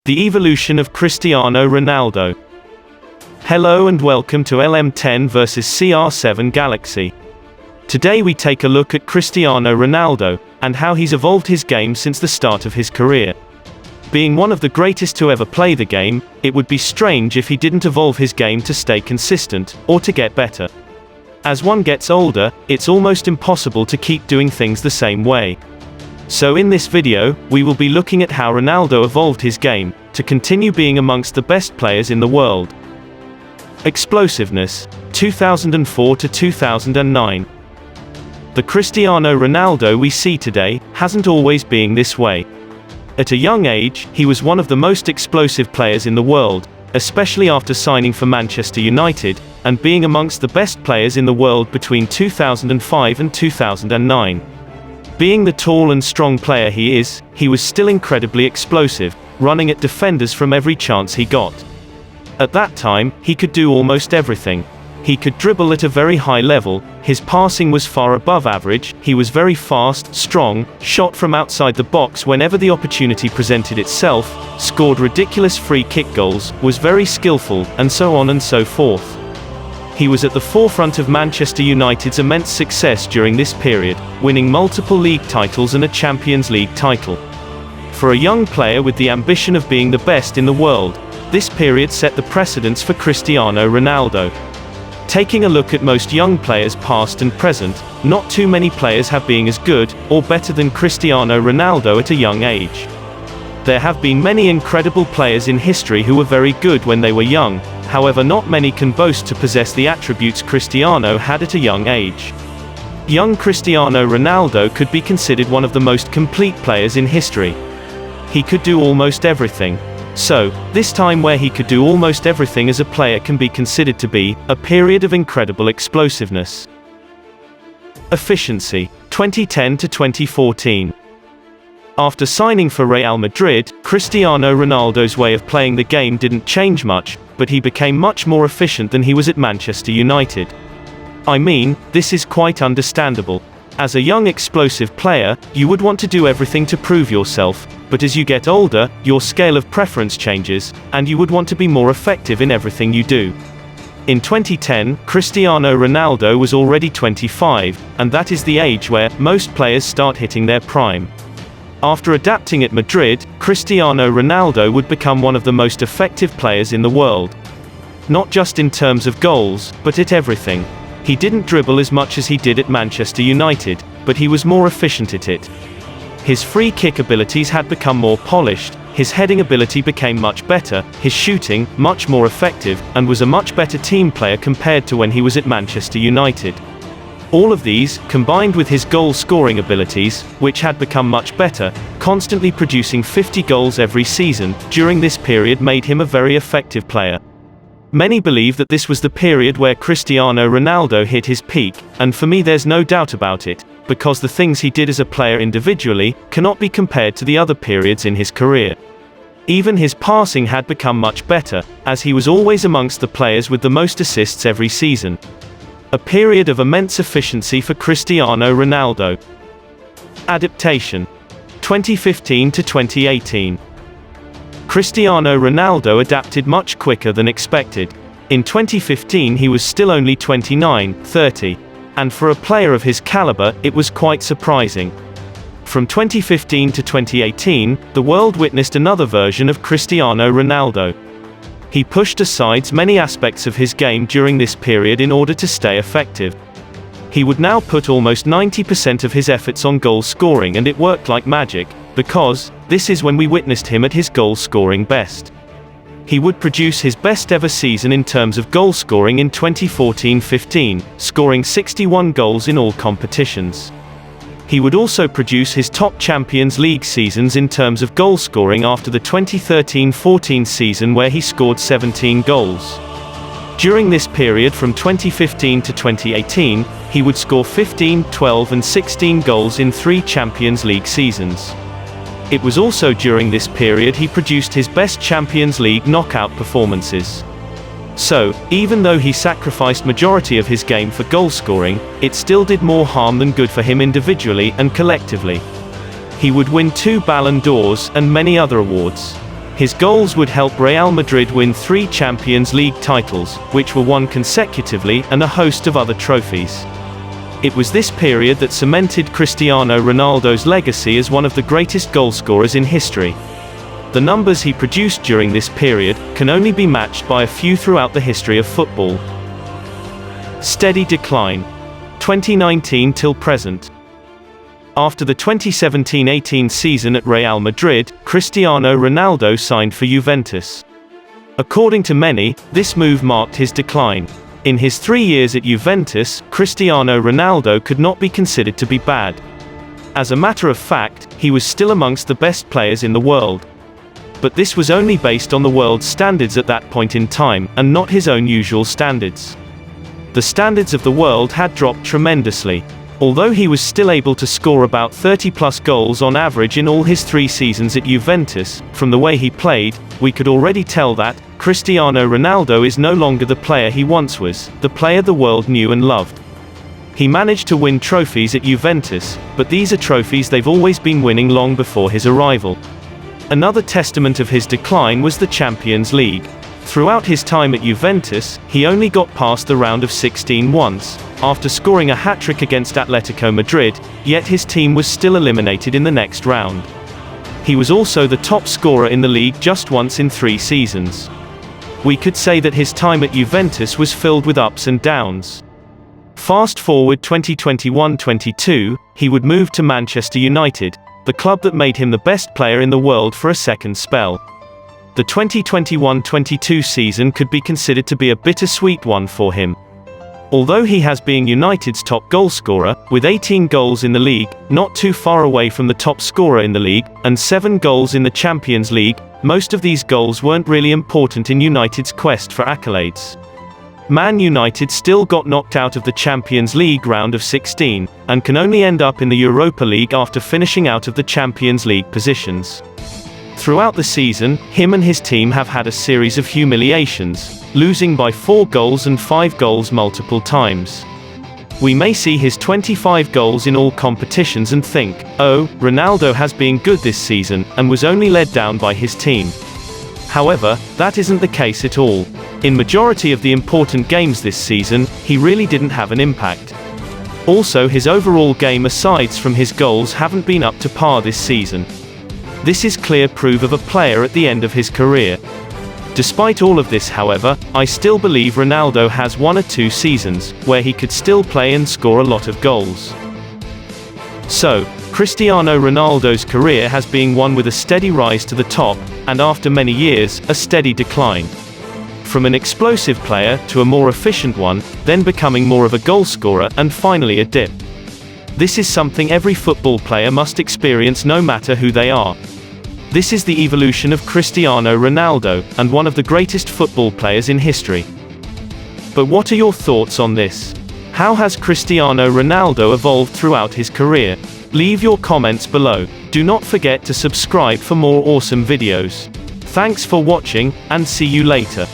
The evolution of Cristiano Ronaldo. Hello and welcome to LM10 vs CR7 Galaxy. Today we take a look at Cristiano Ronaldo, and how he's evolved his game since the start of his career. Being one of the greatest to ever play the game, it would be strange if he didn't evolve his game to stay consistent, or to get better. As one gets older, it's almost impossible to keep doing things the same way. So in this video, we will be looking at how Ronaldo evolved his game, to continue being amongst the best players in the world. Explosiveness, 2004 to 2009. The Cristiano Ronaldo we see today, hasn't always been this way. At a young age, he was one of the most explosive players in the world, especially after signing for Manchester United, and being amongst the best players in the world between 2005 and 2009. Being the tall and strong player he is, he was still incredibly explosive, running at defenders from every chance he got. At that time, he could do almost everything. He could dribble at a very high level, his passing was far above average, he was very fast, strong, shot from outside the box whenever the opportunity presented itself, scored ridiculous free kick goals, was very skillful, and so on and so forth. He was at the forefront of Manchester United's immense success during this period, winning multiple league titles and a Champions League title. For a young player with the ambition of being the best in the world, this period set the precedence for Cristiano Ronaldo. Taking a look at most young players past and present, not too many players have been as good, or better than Cristiano Ronaldo at a young age. There have been many incredible players in history who were very good when they were young, however not many can boast to possess the attributes Cristiano had at a young age. Young Cristiano Ronaldo could be considered one of the most complete players in history. He could do almost everything. So, this time where he could do almost everything as a player can be considered to be a period of incredible explosiveness. Efficiency, 2010 to 2014. After signing for Real Madrid, Cristiano Ronaldo's way of playing the game didn't change much, but he became much more efficient than he was at Manchester United. I mean, this is quite understandable. As a young explosive player, you would want to do everything to prove yourself, but as you get older, your scale of preference changes, and you would want to be more effective in everything you do. In 2010, Cristiano Ronaldo was already 25, and that is the age where most players start hitting their prime. After adapting at Madrid, Cristiano Ronaldo would become one of the most effective players in the world. Not just in terms of goals, but at everything. He didn't dribble as much as he did at Manchester United, but he was more efficient at it. His free kick abilities had become more polished, his heading ability became much better, his shooting, much more effective, and was a much better team player compared to when he was at Manchester United. All of these, combined with his goal-scoring abilities, which had become much better, constantly producing 50 goals every season, during this period made him a very effective player. Many believe that this was the period where Cristiano Ronaldo hit his peak, and for me there's no doubt about it, because the things he did as a player individually, cannot be compared to the other periods in his career. Even his passing had become much better, as he was always amongst the players with the most assists every season. A period of immense efficiency for Cristiano Ronaldo. Adaptation, 2015 to 2018. Cristiano Ronaldo adapted much quicker than expected. In 2015 he was still only 29, 30. And for a player of his caliber, it was quite surprising. From 2015 to 2018, the world witnessed another version of Cristiano Ronaldo. He pushed aside many aspects of his game during this period in order to stay effective. He would now put almost 90% of his efforts on goal scoring, and it worked like magic, because this is when we witnessed him at his goal scoring best. He would produce his best ever season in terms of goal scoring in 2014-15, scoring 61 goals in all competitions. He would also produce his top Champions League seasons in terms of goal scoring after the 2013-14 season, where he scored 17 goals. During this period from 2015 to 2018, he would score 15, 12 and 16 goals in 3 Champions League seasons. It was also during this period he produced his best Champions League knockout performances. So, even though he sacrificed majority of his game for goal scoring, it still did more harm than good for him individually and collectively. He would win 2 Ballon d'Ors and many other awards. His goals would help Real Madrid win 3 Champions League titles, which were won consecutively, and a host of other trophies. It was this period that cemented Cristiano Ronaldo's legacy as one of the greatest goalscorers in history. The numbers he produced during this period can only be matched by a few throughout the history of football. Steady decline. 2019 till present. After the 2017-18 season at Real Madrid, Cristiano Ronaldo signed for Juventus. According to many, this move marked his decline. In his 3 years at Juventus, Cristiano Ronaldo could not be considered to be bad. As a matter of fact, he was still amongst the best players in the world. But this was only based on the world's standards at that point in time, and not his own usual standards. The standards of the world had dropped tremendously. Although he was still able to score about 30+ goals on average in all his 3 seasons at Juventus, from the way he played, we could already tell that Cristiano Ronaldo is no longer the player he once was, the player the world knew and loved. He managed to win trophies at Juventus, but these are trophies they've always been winning long before his arrival. Another testament of his decline was the Champions League. Throughout his time at Juventus, he only got past the round of 16 once, after scoring a hat-trick against Atletico Madrid, yet his team was still eliminated in the next round. He was also the top scorer in the league just once in 3 seasons. We could say that his time at Juventus was filled with ups and downs. Fast forward 2021-22, he would move to Manchester United, the club that made him the best player in the world for a second spell. The 2021-22 season could be considered to be a bittersweet one for him. Although he has been United's top goalscorer, with 18 goals in the league, not too far away from the top scorer in the league, and 7 goals in the Champions League, most of these goals weren't really important in United's quest for accolades. Man United still got knocked out of the Champions League round of 16, and can only end up in the Europa League after finishing out of the Champions League positions. Throughout the season, him and his team have had a series of humiliations, losing by 4 goals and 5 goals multiple times. We may see his 25 goals in all competitions and think, oh, Ronaldo has been good this season, and was only led down by his team. However, that isn't the case at all. In majority of the important games this season, he really didn't have an impact. Also, his overall game aside from his goals haven't been up to par this season. This is clear proof of a player at the end of his career. Despite all of this, however, I still believe Ronaldo has 1 or 2 seasons where he could still play and score a lot of goals. So, Cristiano Ronaldo's career has been one with a steady rise to the top, and after many years, a steady decline. From an explosive player to a more efficient one, then becoming more of a goalscorer, and finally a dip. This is something every football player must experience no matter who they are. This is the evolution of Cristiano Ronaldo, and one of the greatest football players in history. But what are your thoughts on this? How has Cristiano Ronaldo evolved throughout his career? Leave your comments below. Do not forget to subscribe for more awesome videos. Thanks for watching, and see you later.